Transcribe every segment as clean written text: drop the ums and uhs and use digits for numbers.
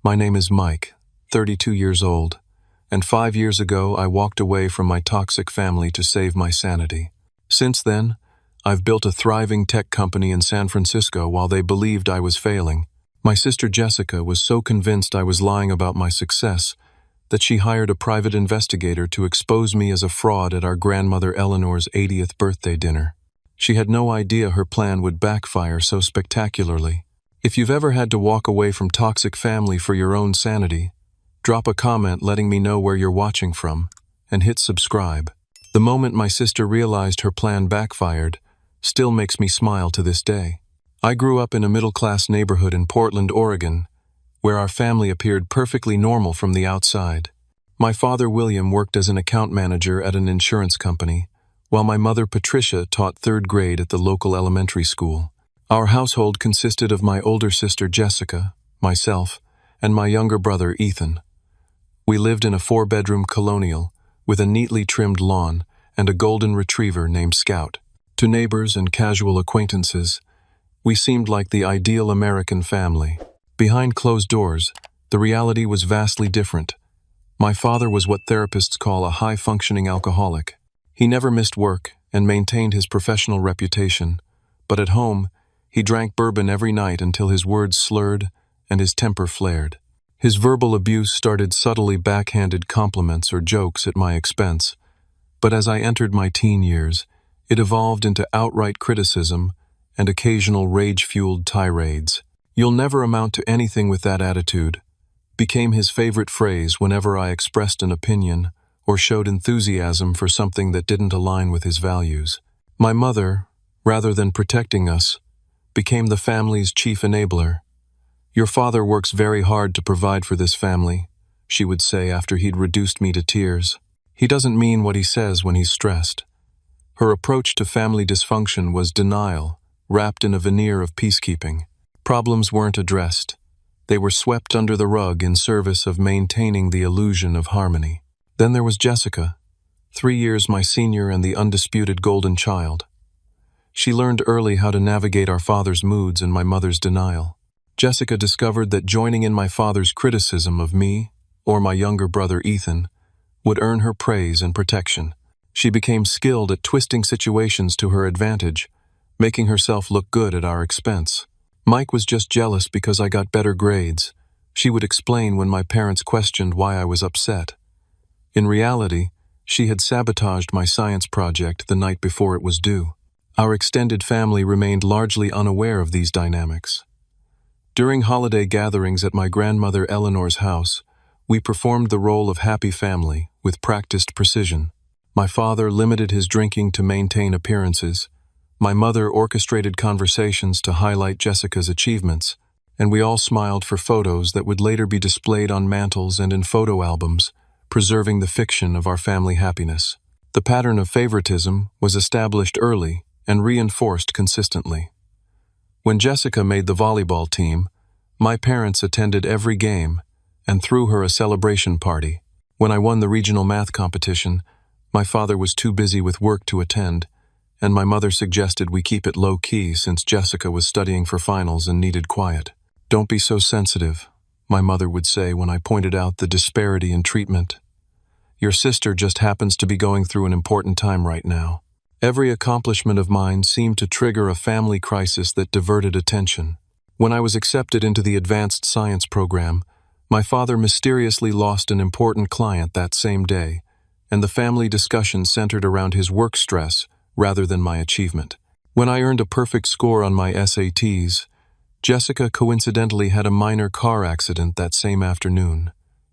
My name is Mike, 32 years old, and 5 years ago I walked away from my toxic family to save my sanity. Since then, I've built a thriving tech company in San Francisco while they believed I was failing. My sister Jessica was so convinced I was lying about my success that she hired a private investigator to expose me as a fraud at our grandmother Eleanor's 80th birthday dinner. She had no idea her plan would backfire so spectacularly. If you've ever had to walk away from toxic family for your own sanity, drop a comment letting me know where you're watching from, and hit subscribe. The moment my sister realized her plan backfired still makes me smile to this day. I grew up in a middle-class neighborhood in Portland, Oregon, where our family appeared perfectly normal from the outside. My father, William, worked as an account manager at an insurance company, while my mother, Patricia, taught 3rd grade at the local elementary school. Our household consisted of my older sister, Jessica, myself, and my younger brother, Ethan. We lived in a 4-bedroom colonial with a neatly trimmed lawn and a golden retriever named Scout. To neighbors and casual acquaintances, we seemed like the ideal American family. Behind closed doors, the reality was vastly different. My father was what therapists call a high-functioning alcoholic. He never missed work and maintained his professional reputation, but at home, he drank bourbon every night until his words slurred and his temper flared. His verbal abuse started subtly backhanded compliments or jokes at my expense, but as I entered my teen years, it evolved into outright criticism and occasional rage-fueled tirades. "You'll never amount to anything with that attitude," became his favorite phrase whenever I expressed an opinion or showed enthusiasm for something that didn't align with his values. My mother, rather than protecting us, became the family's chief enabler. "Your father works very hard to provide for this family," she would say after he'd reduced me to tears. "He doesn't mean what he says when he's stressed." Her approach to family dysfunction was denial, wrapped in a veneer of peacekeeping. Problems weren't addressed. They were swept under the rug in service of maintaining the illusion of harmony. Then there was Jessica, 3 years my senior and the undisputed golden child. She learned early how to navigate our father's moods and my mother's denial. Jessica discovered that joining in my father's criticism of me, or my younger brother Ethan, would earn her praise and protection. She became skilled at twisting situations to her advantage, making herself look good at our expense. "Mike was just jealous because I got better grades," she would explain when my parents questioned why I was upset. In reality, she had sabotaged my science project the night before it was due. Our extended family remained largely unaware of these dynamics. During holiday gatherings at my grandmother Eleanor's house, we performed the role of happy family with practiced precision. My father limited his drinking to maintain appearances. My mother orchestrated conversations to highlight Jessica's achievements, and we all smiled for photos that would later be displayed on mantels and in photo albums, preserving the fiction of our family happiness. The pattern of favoritism was established early and reinforced consistently. When Jessica made the volleyball team, my parents attended every game and threw her a celebration party. When I won the regional math competition, my father was too busy with work to attend, and my mother suggested we keep it low-key since Jessica was studying for finals and needed quiet. "Don't be so sensitive," my mother would say when I pointed out the disparity in treatment. "Your sister just happens to be going through an important time right now." Every accomplishment of mine seemed to trigger a family crisis that diverted attention. When I was accepted into the advanced science program, my father mysteriously lost an important client that same day, and the family discussion centered around his work stress rather than my achievement. When I earned a perfect score on my SATs, Jessica coincidentally had a minor car accident that same afternoon,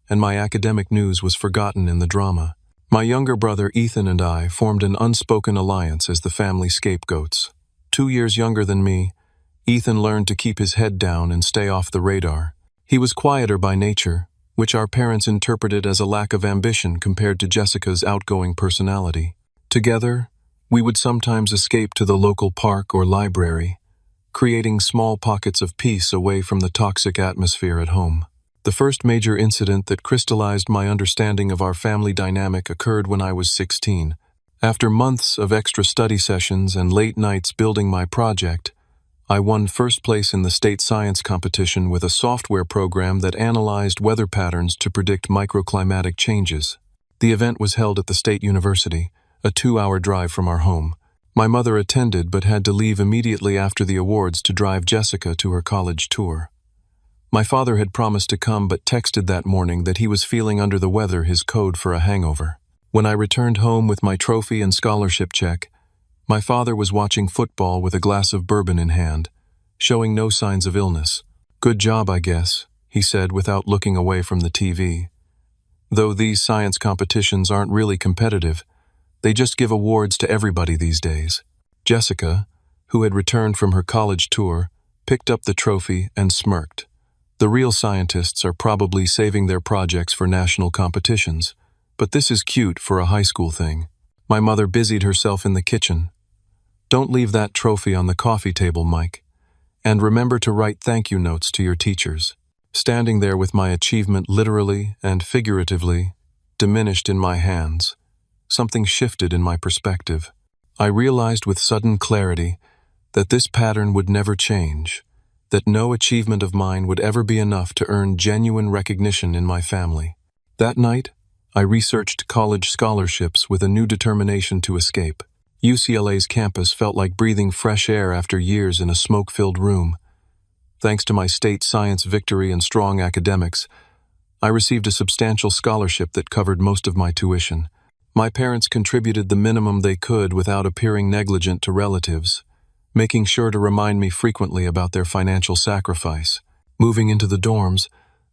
and my academic news was forgotten in the drama. My younger brother Ethan and I formed an unspoken alliance as the family scapegoats. 2 years younger than me, Ethan learned to keep his head down and stay off the radar. He was quieter by nature, which our parents interpreted as a lack of ambition compared to Jessica's outgoing personality. Together, we would sometimes escape to the local park or library, creating small pockets of peace away from the toxic atmosphere at home. The first major incident that crystallized my understanding of our family dynamic occurred when I was 16. After months of extra study sessions and late nights building my project, I won first place in the state science competition with a software program that analyzed weather patterns to predict microclimatic changes. The event was held at the state university, a 2-hour drive from our home. My mother attended but had to leave immediately after the awards to drive Jessica to her college tour. My father had promised to come but texted that morning that he was feeling under the weather, his code for a hangover. When I returned home with my trophy and scholarship check, my father was watching football with a glass of bourbon in hand, showing no signs of illness. "Good job, I guess," he said without looking away from the TV. Though these science competitions aren't really competitive, they just give awards to everybody these days. Jessica, who had returned from her college tour, picked up the trophy and smirked. The real scientists are probably saving their projects for national competitions, but this is cute for a high school thing. My mother busied herself in the kitchen. "Don't leave that trophy on the coffee table, Mike. And remember to write thank you notes to your teachers." Standing there with my achievement literally and figuratively diminished in my hands, something shifted in my perspective. I realized with sudden clarity that this pattern would never change, that no achievement of mine would ever be enough to earn genuine recognition in my family. That night, I researched college scholarships with a new determination to escape. UCLA's campus felt like breathing fresh air after years in a smoke-filled room. Thanks to my state science victory and strong academics, I received a substantial scholarship that covered most of my tuition. My parents contributed the minimum they could without appearing negligent to relatives, making sure to remind me frequently about their financial sacrifice. Moving into the dorms,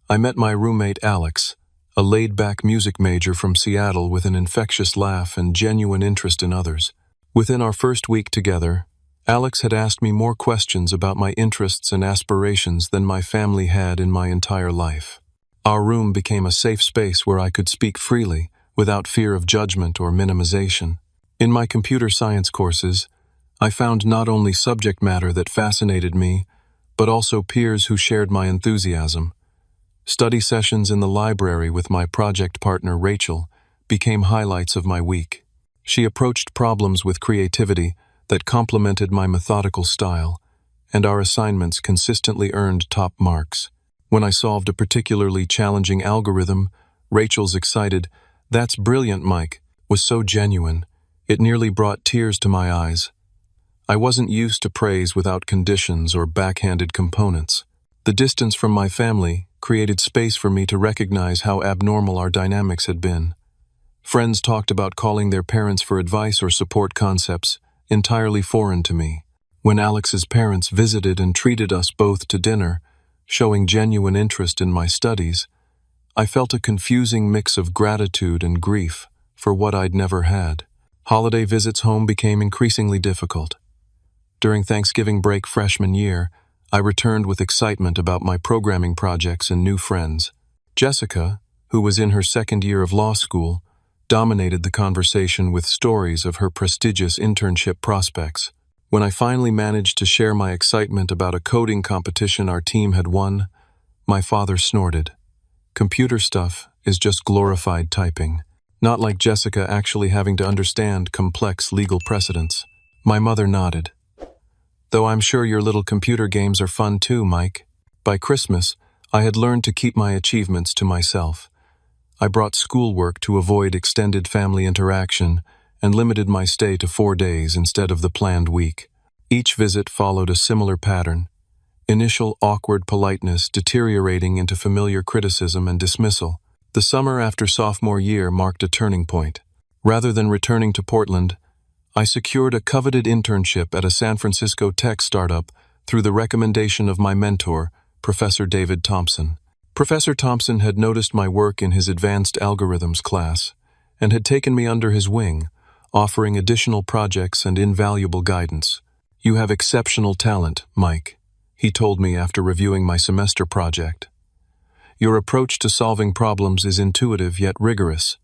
I met my roommate Alex, a laid-back music major from Seattle with an infectious laugh and genuine interest in others. Within our first week together, Alex had asked me more questions about my interests and aspirations than my family had in my entire life. Our room became a safe space where I could speak freely, without fear of judgment or minimization. In my computer science courses, I found not only subject matter that fascinated me, but also peers who shared my enthusiasm. Study sessions in the library with my project partner Rachel became highlights of my week. She approached problems with creativity that complemented my methodical style, and our assignments consistently earned top marks. When I solved a particularly challenging algorithm, Rachel's excited, "That's brilliant, Mike," was so genuine, it nearly brought tears to my eyes. I wasn't used to praise without conditions or backhanded components. The distance from my family created space for me to recognize how abnormal our dynamics had been. Friends talked about calling their parents for advice or support, concepts entirely foreign to me. When Alex's parents visited and treated us both to dinner, showing genuine interest in my studies, I felt a confusing mix of gratitude and grief for what I'd never had. Holiday visits home became increasingly difficult. During Thanksgiving break freshman year, I returned with excitement about my programming projects and new friends. Jessica, who was in her second year of law school, dominated the conversation with stories of her prestigious internship prospects. When I finally managed to share my excitement about a coding competition our team had won, my father snorted. "Computer stuff is just glorified typing. Not like Jessica actually having to understand complex legal precedents." My mother nodded. "Though I'm sure your little computer games are fun too, Mike." By Christmas, I had learned to keep my achievements to myself. I brought schoolwork to avoid extended family interaction and limited my stay to 4 days instead of the planned week. Each visit followed a similar pattern: initial awkward politeness deteriorating into familiar criticism and dismissal. The summer after sophomore year marked a turning point. Rather than returning to Portland, I secured a coveted internship at a San Francisco tech startup through the recommendation of my mentor, Professor David Thompson. Professor Thompson had noticed my work in his advanced algorithms class and had taken me under his wing, offering additional projects and invaluable guidance. "You have exceptional talent, Mike," he told me after reviewing my semester project. "Your approach to solving problems is intuitive yet rigorous,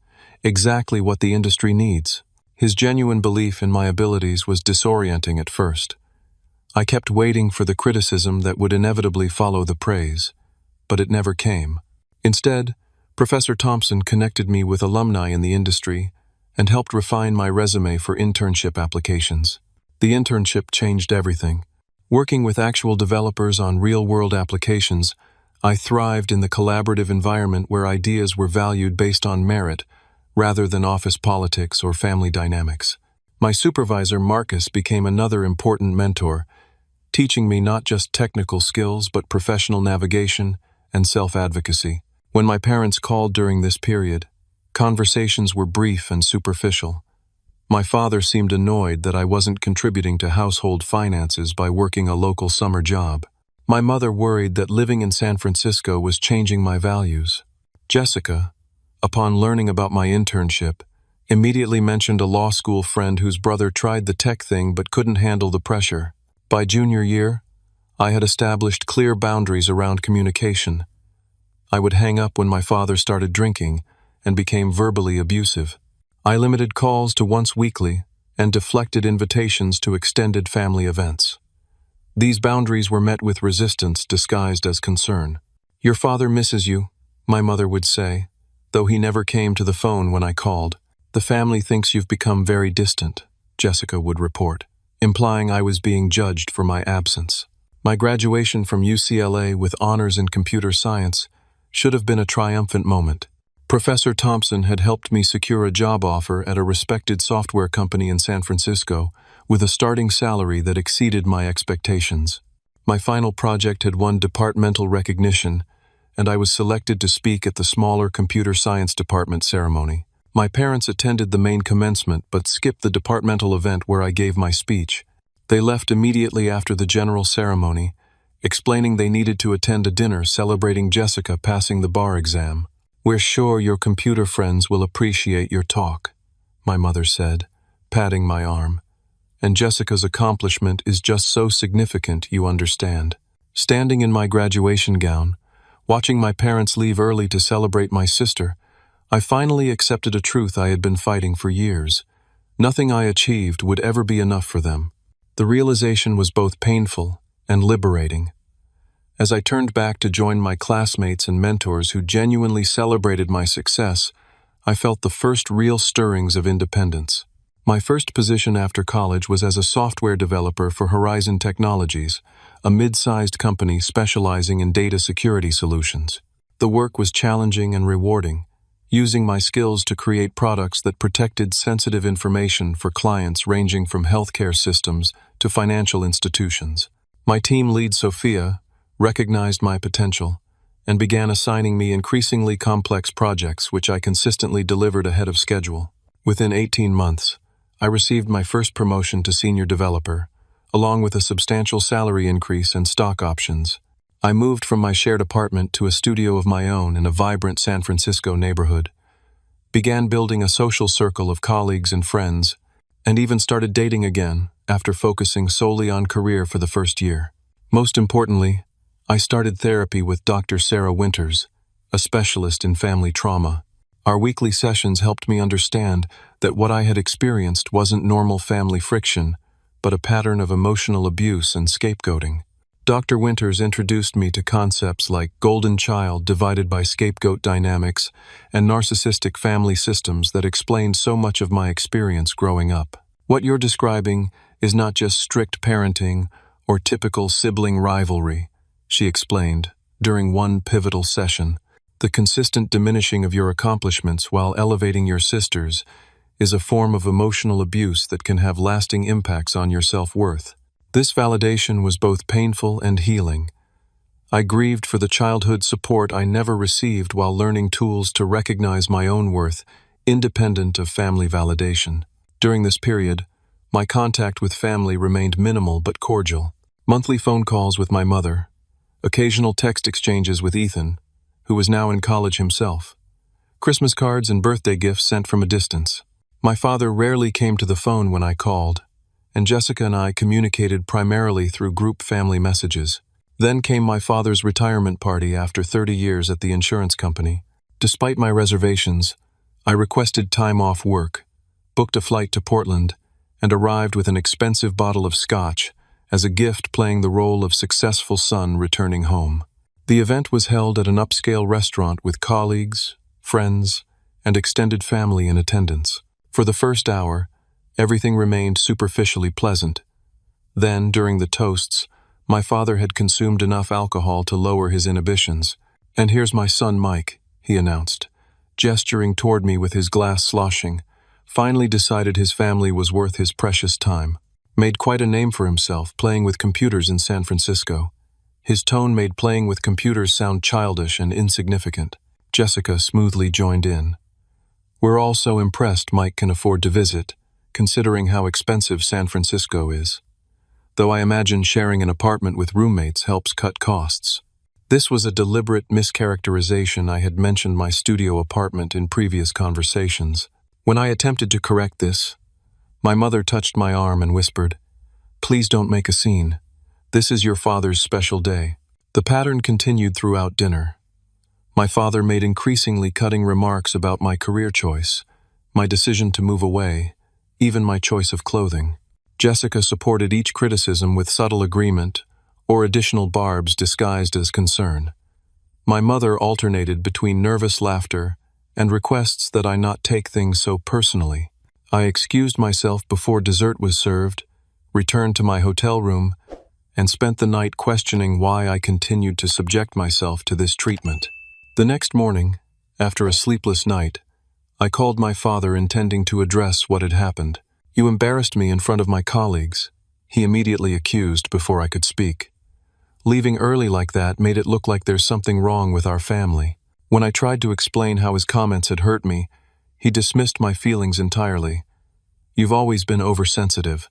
exactly what the industry needs." His genuine belief in my abilities was disorienting at first. I kept waiting for the criticism that would inevitably follow the praise, but it never came. Instead, Professor Thompson connected me with alumni in the industry and helped refine my resume for internship applications. The internship changed everything. Working with actual developers on real-world applications, I thrived in the collaborative environment where ideas were valued based on merit, rather than office politics or family dynamics. My supervisor, Marcus, became another important mentor, teaching me not just technical skills but professional navigation and self-advocacy. When my parents called during this period, conversations were brief and superficial. My father seemed annoyed that I wasn't contributing to household finances by working a local summer job. My mother worried that living in San Francisco was changing my values. Jessica, upon learning about my internship, immediately mentioned a law school friend whose brother tried the tech thing but couldn't handle the pressure. By junior year, I had established clear boundaries around communication. I would hang up when my father started drinking and became verbally abusive. I limited calls to once weekly and deflected invitations to extended family events. These boundaries were met with resistance disguised as concern. "Your father misses you," my mother would say, though he never came to the phone when I called. "The family thinks you've become very distant," Jessica would report, implying I was being judged for my absence. My graduation from UCLA with honors in computer science should have been a triumphant moment. Professor Thompson had helped me secure a job offer at a respected software company in San Francisco with a starting salary that exceeded my expectations. My final project had won departmental recognition, and I was selected to speak at the smaller computer science department ceremony. My parents attended the main commencement but skipped the departmental event where I gave my speech. They left immediately after the general ceremony, explaining they needed to attend a dinner celebrating Jessica passing the bar exam. "We're sure your computer friends will appreciate your talk," my mother said, patting my arm. "And Jessica's accomplishment is just so significant, you understand." Standing in my graduation gown, watching my parents leave early to celebrate my sister, I finally accepted a truth I had been fighting for years. Nothing I achieved would ever be enough for them. The realization was both painful and liberating. As I turned back to join my classmates and mentors who genuinely celebrated my success, I felt the first real stirrings of independence. My first position after college was as a software developer for Horizon Technologies, a mid-sized company specializing in data security solutions. The work was challenging and rewarding, using my skills to create products that protected sensitive information for clients ranging from healthcare systems to financial institutions. My team lead, Sophia, recognized my potential and began assigning me increasingly complex projects which I consistently delivered ahead of schedule. Within 18 months, I received my first promotion to senior developer, along with a substantial salary increase and stock options. I moved from my shared apartment to a studio of my own in a vibrant San Francisco neighborhood, began building a social circle of colleagues and friends, and even started dating again after focusing solely on career for the first year. Most importantly, I started therapy with Dr. Sarah Winters, a specialist in family trauma. Our weekly sessions helped me understand that what I had experienced wasn't normal family friction, but a pattern of emotional abuse and scapegoating. Dr. Winters introduced me to concepts like golden child divided by scapegoat dynamics and narcissistic family systems that explained so much of my experience growing up. "What you're describing is not just strict parenting or typical sibling rivalry," she explained during one pivotal session. "The consistent diminishing of your accomplishments while elevating your sisters is a form of emotional abuse that can have lasting impacts on your self-worth." This validation was both painful and healing. I grieved for the childhood support I never received while learning tools to recognize my own worth, independent of family validation. During this period, my contact with family remained minimal but cordial. Monthly phone calls with my mother, occasional text exchanges with Ethan, who was now in college himself, Christmas cards and birthday gifts sent from a distance. My father rarely came to the phone when I called, and Jessica and I communicated primarily through group family messages. Then came my father's retirement party after 30 years at the insurance company. Despite my reservations, I requested time off work, booked a flight to Portland, and arrived with an expensive bottle of scotch as a gift playing the role of successful son returning home. The event was held at an upscale restaurant with colleagues, friends, and extended family in attendance. For the first hour, everything remained superficially pleasant. Then, during the toasts, My father had consumed enough alcohol to lower his inhibitions. "And here's my son Mike," he announced, gesturing toward me with his glass sloshing. Finally decided his family was worth his precious time. Made quite a name for himself playing with computers in San Francisco. His tone made playing with computers sound childish and insignificant. Jessica smoothly joined in. "We're all so impressed Mike can afford to visit, considering how expensive San Francisco is. Though I imagine sharing an apartment with roommates helps cut costs." This was a deliberate mischaracterization. I had mentioned my studio apartment in previous conversations. When I attempted to correct this, my mother touched my arm and whispered, "Please don't make a scene. This is your father's special day." The pattern continued throughout dinner. My father made increasingly cutting remarks about my career choice, my decision to move away, even my choice of clothing. Jessica supported each criticism with subtle agreement or additional barbs disguised as concern. My mother alternated between nervous laughter and requests that I not take things so personally. I excused myself before dessert was served, returned to my hotel room, and spent the night questioning why I continued to subject myself to this treatment. The next morning, after a sleepless night, I called my father intending to address what had happened. "You embarrassed me in front of my colleagues," he immediately accused before I could speak. "Leaving early like that made it look like there's something wrong with our family." When I tried to explain how his comments had hurt me, he dismissed my feelings entirely. "You've always been oversensitive.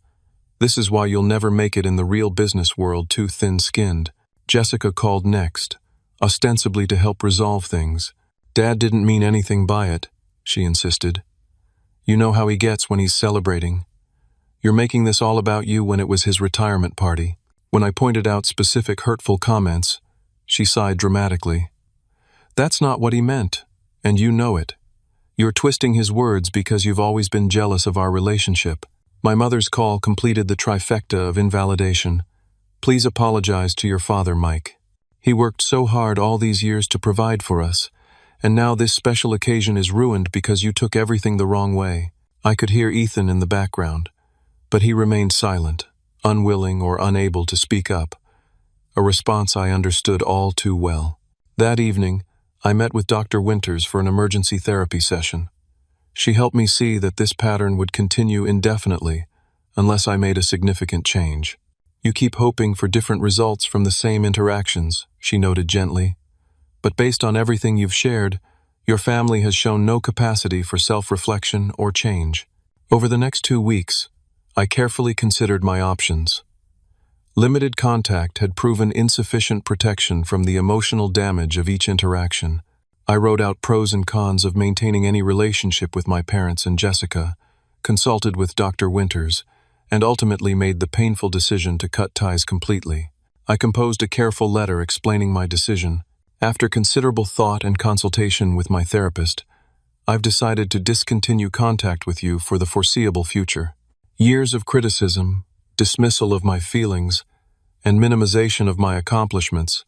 This is why you'll never make it in the real business world, too thin-skinned." Jessica called next, ostensibly to help resolve things. "Dad didn't mean anything by it," she insisted. "You know how he gets when he's celebrating. You're making this all about you when it was his retirement party." When I pointed out specific hurtful comments, she sighed dramatically. "That's not what he meant, and you know it. You're twisting his words because you've always been jealous of our relationship." My mother's call completed the trifecta of invalidation. "Please apologize to your father, Mike. He worked so hard all these years to provide for us, and now this special occasion is ruined because you took everything the wrong way." I could hear Ethan in the background, but he remained silent, unwilling or unable to speak up, a response I understood all too well. That evening, I met with Dr. Winters for an emergency therapy session. She helped me see that this pattern would continue indefinitely unless I made a significant change. "You keep hoping for different results from the same interactions," she noted gently. "But based on everything you've shared, your family has shown no capacity for self-reflection or change." Over the next 2 weeks, I carefully considered my options. Limited contact had proven insufficient protection from the emotional damage of each interaction. I wrote out pros and cons of maintaining any relationship with my parents and Jessica, consulted with Dr. Winters, and ultimately made the painful decision to cut ties completely. I composed a careful letter explaining my decision. "After considerable thought and consultation with my therapist, I've decided to discontinue contact with you for the foreseeable future. Years of criticism, dismissal of my feelings, and minimization of my accomplishments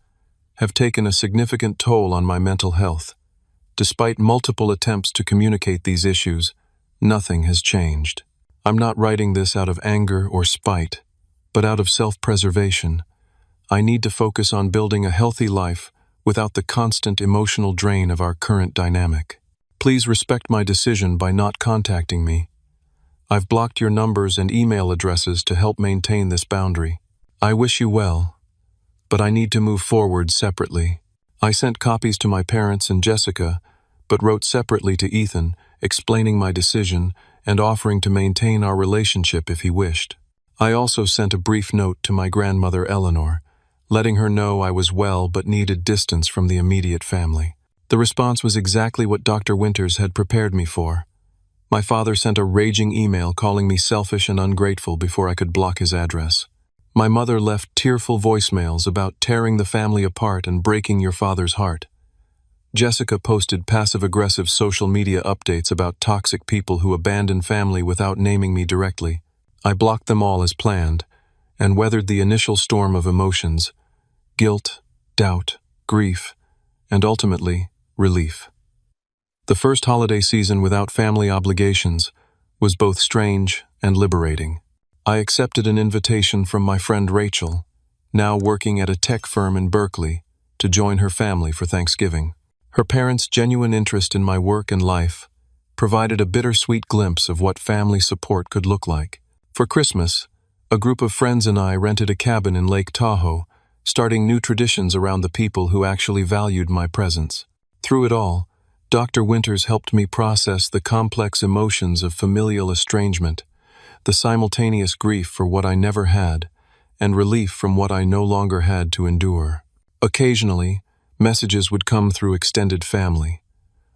have taken a significant toll on my mental health. Despite multiple attempts to communicate these issues, nothing has changed. I'm not writing this out of anger or spite, but out of self-preservation. I need to focus on building a healthy life without the constant emotional drain of our current dynamic. Please respect my decision by not contacting me. I've blocked your numbers and email addresses to help maintain this boundary. I wish you well, but I need to move forward separately." I sent copies to my parents and Jessica, but wrote separately to Ethan, explaining my decision and offering to maintain our relationship if he wished. I also sent a brief note to my grandmother Eleanor, letting her know I was well but needed distance from the immediate family. The response was exactly what Dr. Winters had prepared me for. My father sent a raging email calling me selfish and ungrateful before I could block his address. My mother left tearful voicemails about tearing the family apart and breaking your father's heart. Jessica posted passive-aggressive social media updates about toxic people who abandon family without naming me directly. I blocked them all as planned, and weathered the initial storm of emotions: guilt, doubt, grief, and ultimately, relief. The first holiday season without family obligations was both strange and liberating. I accepted an invitation from my friend Rachel, now working at a tech firm in Berkeley, to join her family for Thanksgiving. Her parents' genuine interest in my work and life provided a bittersweet glimpse of what family support could look like. For Christmas, a group of friends and I rented a cabin in Lake Tahoe, starting new traditions around the people who actually valued my presence. Through it all, Dr. Winters helped me process the complex emotions of familial estrangement, the simultaneous grief for what I never had, and relief from what I no longer had to endure. Occasionally, messages would come through extended family.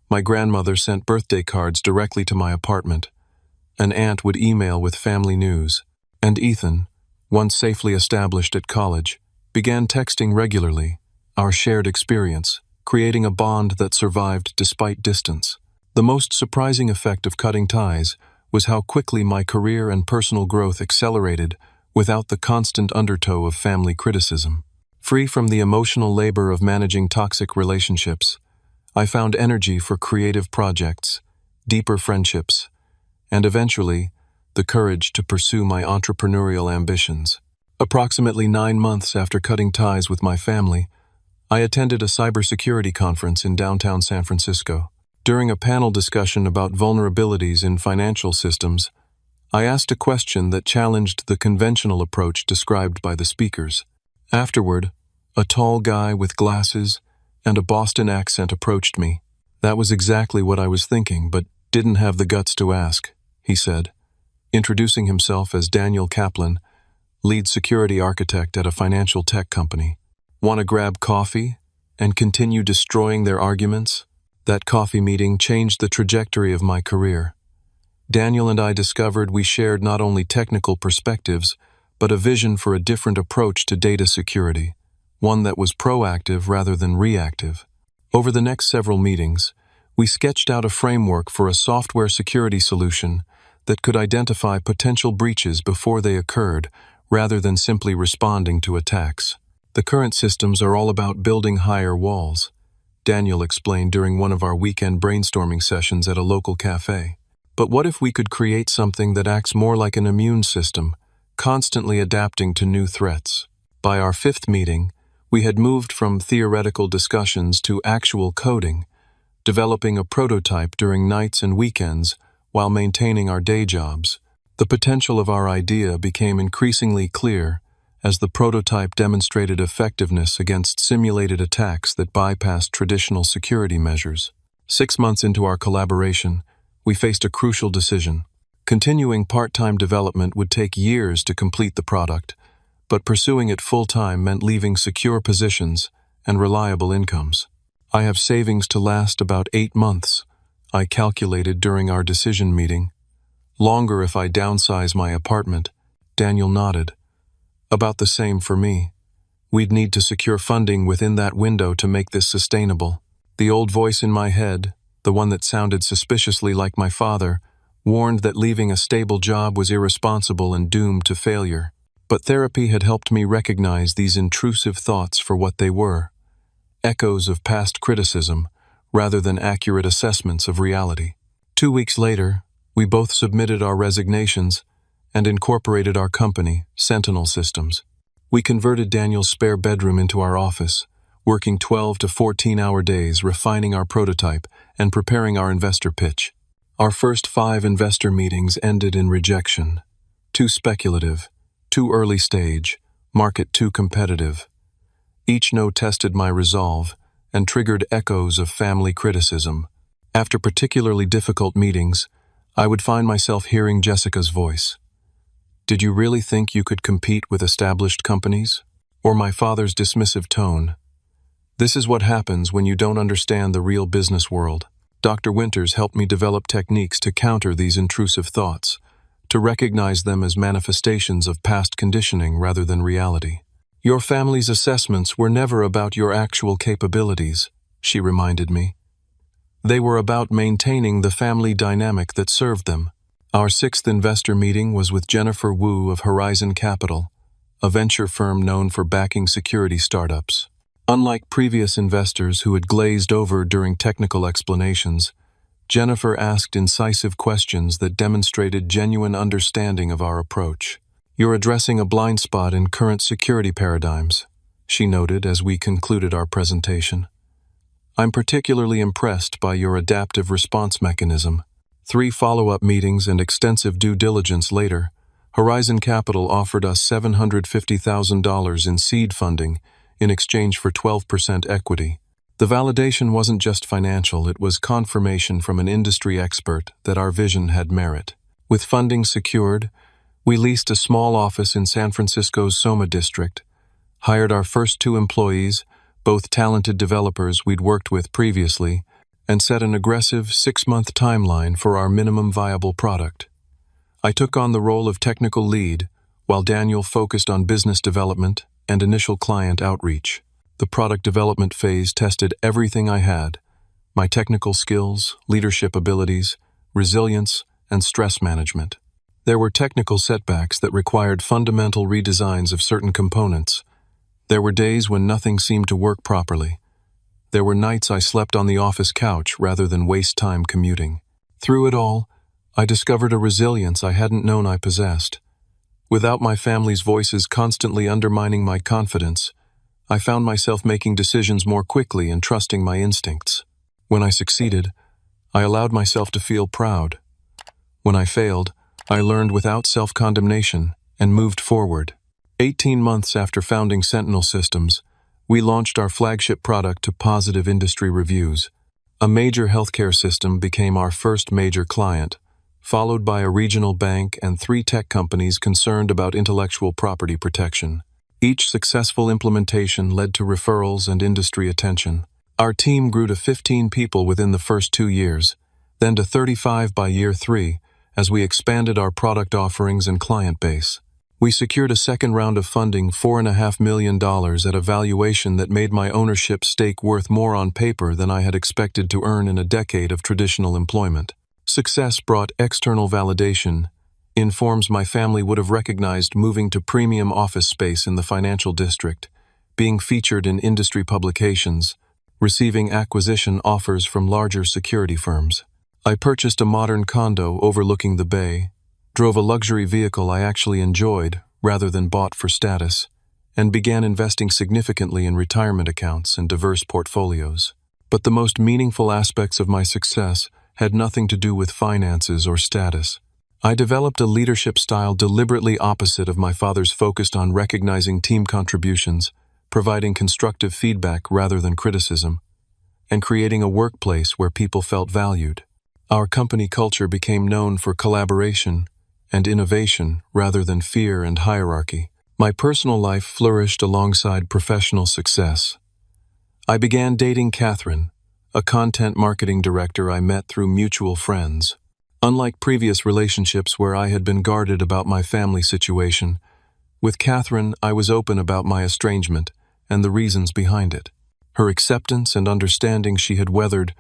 My grandmother sent birthday cards directly to my apartment. An aunt would email with family news. And Ethan, once safely established at college, began texting regularly, our shared experience, creating a bond that survived despite distance. The most surprising effect of cutting ties was how quickly my career and personal growth accelerated without the constant undertow of family criticism. Free from the emotional labor of managing toxic relationships, I found energy for creative projects, deeper friendships, and eventually, the courage to pursue my entrepreneurial ambitions. Approximately 9 months after cutting ties with my family, I attended a cybersecurity conference in downtown San Francisco. During a panel discussion about vulnerabilities in financial systems, I asked a question that challenged the conventional approach described by the speakers. Afterward, a tall guy with glasses and a Boston accent approached me. "That was exactly what I was thinking, but didn't have the guts to ask," he said, introducing himself as Daniel Kaplan, lead security architect at a financial tech company. "Want to grab coffee and continue destroying their arguments?" That coffee meeting changed the trajectory of my career. Daniel and I discovered we shared not only technical perspectives, but a vision for a different approach to data security, one that was proactive rather than reactive. Over the next several meetings, we sketched out a framework for a software security solution that could identify potential breaches before they occurred, rather than simply responding to attacks. "The current systems are all about building higher walls," Daniel explained during one of our weekend brainstorming sessions at a local cafe. "But what if we could create something that acts more like an immune system, constantly adapting to new threats?" By our 5th meeting, we had moved from theoretical discussions to actual coding, developing a prototype during nights and weekends while maintaining our day jobs. The potential of our idea became increasingly clear as the prototype demonstrated effectiveness against simulated attacks that bypassed traditional security measures. 6 months into our collaboration, we faced a crucial decision. Continuing part-time development would take years to complete the product, but pursuing it full-time meant leaving secure positions and reliable incomes. "I have savings to last about 8 months, I calculated during our decision meeting. "Longer if I downsize my apartment," Daniel nodded. "About the same for me. We'd need to secure funding within that window to make this sustainable." The old voice in my head, the one that sounded suspiciously like my father, warned that leaving a stable job was irresponsible and doomed to failure. But therapy had helped me recognize these intrusive thoughts for what they were: echoes of past criticism, rather than accurate assessments of reality. 2 weeks later, we both submitted our resignations and incorporated our company, Sentinel Systems. We converted Daniel's spare bedroom into our office, working 12 to 14-hour days refining our prototype and preparing our investor pitch. Our first 5 investor meetings ended in rejection. Too speculative, too early stage, market too competitive. Each no tested my resolve and triggered echoes of family criticism. After particularly difficult meetings, I would find myself hearing Jessica's voice. "Did you really think you could compete with established companies?" Or my father's dismissive tone. "This is what happens when you don't understand the real business world." Dr. Winters helped me develop techniques to counter these intrusive thoughts, to recognize them as manifestations of past conditioning rather than reality. "Your family's assessments were never about your actual capabilities," she reminded me. "They were about maintaining the family dynamic that served them." Our 6th investor meeting was with Jennifer Wu of Horizon Capital, a venture firm known for backing security startups. Unlike previous investors who had glazed over during technical explanations, Jennifer asked incisive questions that demonstrated genuine understanding of our approach. "You're addressing a blind spot in current security paradigms," she noted as we concluded our presentation. "I'm particularly impressed by your adaptive response mechanism." 3 follow-up meetings and extensive due diligence later, Horizon Capital offered us $750,000 in seed funding in exchange for 12% equity. The validation wasn't just financial, it was confirmation from an industry expert that our vision had merit. With funding secured, we leased a small office in San Francisco's Soma district, hired our first 2 employees, both talented developers we'd worked with previously, and set an aggressive 6-month timeline for our minimum viable product. I took on the role of technical lead, while Daniel focused on business development and initial client outreach. The product development phase tested everything I had: my technical skills, leadership abilities, resilience, and stress management. There were technical setbacks that required fundamental redesigns of certain components. There were days when nothing seemed to work properly. There were nights I slept on the office couch rather than waste time commuting. Through it all, I discovered a resilience I hadn't known I possessed. Without my family's voices constantly undermining my confidence, I found myself making decisions more quickly and trusting my instincts. When I succeeded, I allowed myself to feel proud. When I failed, I learned without self-condemnation and moved forward. 18 months after founding Sentinel Systems, we launched our flagship product to positive industry reviews. A major healthcare system became our first major client, followed by a regional bank and 3 tech companies concerned about intellectual property protection. Each successful implementation led to referrals and industry attention. Our team grew to 15 people within the first 2 years, then to 35 by year 3, as we expanded our product offerings and client base. We secured a second round of funding, $4.5 million, at a valuation that made my ownership stake worth more on paper than I had expected to earn in a decade of traditional employment. Success brought external validation, in forms my family would have recognized: moving to premium office space in the financial district, being featured in industry publications, receiving acquisition offers from larger security firms. I purchased a modern condo overlooking the bay, drove a luxury vehicle I actually enjoyed rather than bought for status, and began investing significantly in retirement accounts and diverse portfolios. But the most meaningful aspects of my success had nothing to do with finances or status. I developed a leadership style deliberately opposite of my father's, focused on recognizing team contributions, providing constructive feedback rather than criticism, and creating a workplace where people felt valued. Our company culture became known for collaboration and innovation rather than fear and hierarchy. My personal life flourished alongside professional success. I began dating Catherine, a content marketing director I met through mutual friends. Unlike previous relationships where I had been guarded about my family situation, with Catherine I was open about my estrangement and the reasons behind it. Her acceptance and understanding she had weathered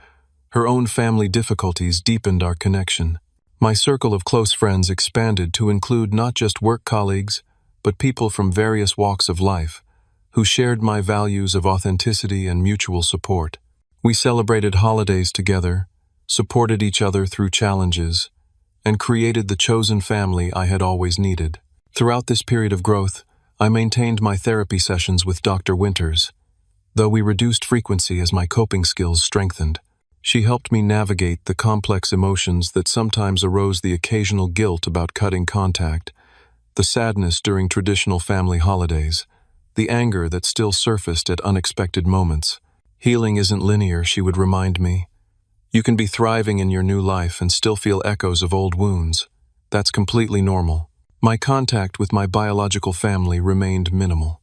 her own family difficulties deepened our connection. My circle of close friends expanded to include not just work colleagues, but people from various walks of life, who shared my values of authenticity and mutual support. We celebrated holidays together, supported each other through challenges, and created the chosen family I had always needed. Throughout this period of growth, I maintained my therapy sessions with Dr. Winters, though we reduced frequency as my coping skills strengthened. She helped me navigate the complex emotions that sometimes arose: the occasional guilt about cutting contact, the sadness during traditional family holidays, the anger that still surfaced at unexpected moments. Healing isn't linear, she would remind me. You can be thriving in your new life and still feel echoes of old wounds. That's completely normal. My contact with my biological family remained minimal.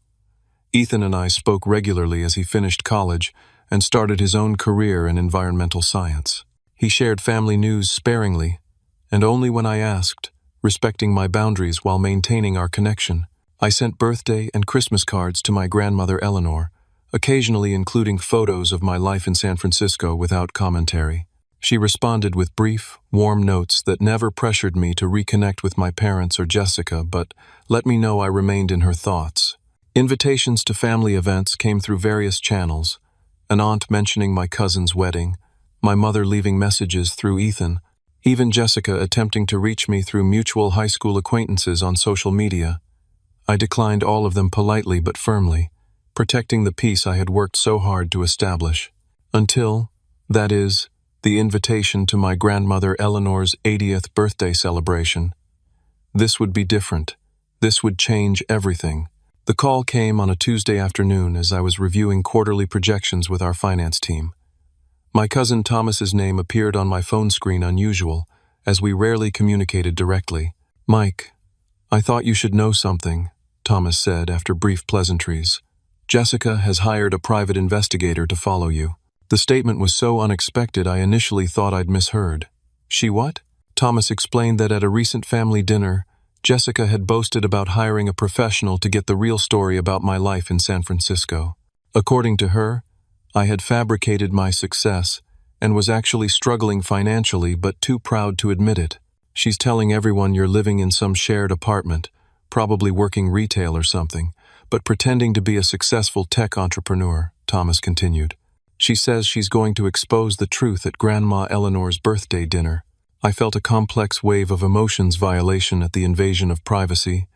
Ethan and I spoke regularly as he finished college and started his own career in environmental science. He shared family news sparingly, and only when I asked, respecting my boundaries while maintaining our connection. I sent birthday and Christmas cards to my grandmother Eleanor, occasionally including photos of my life in San Francisco without commentary. She responded with brief, warm notes that never pressured me to reconnect with my parents or Jessica, but let me know I remained in her thoughts. Invitations to family events came through various channels: an aunt mentioning my cousin's wedding, my mother leaving messages through Ethan, even Jessica attempting to reach me through mutual high school acquaintances on social media. I declined all of them politely but firmly, protecting the peace I had worked so hard to establish. Until, that is, the invitation to my grandmother Eleanor's 80th birthday celebration. This would be different. This would change everything. The call came on a Tuesday afternoon as I was reviewing quarterly projections with our finance team. My cousin Thomas's name appeared on my phone screen unusual, as we rarely communicated directly. "Mike, I thought you should know something," Thomas said after brief pleasantries. "Jessica has hired a private investigator to follow you." The statement was so unexpected I initially thought I'd misheard. "She what?" Thomas explained that at a recent family dinner, Jessica had boasted about hiring a professional to get the real story about my life in San Francisco. According to her, I had fabricated my success and was actually struggling financially but too proud to admit it. "She's telling everyone you're living in some shared apartment, probably working retail or something, but pretending to be a successful tech entrepreneur," Thomas continued. "She says she's going to expose the truth at Grandma Eleanor's birthday dinner." I felt a complex wave of emotions: violation at the invasion of privacy,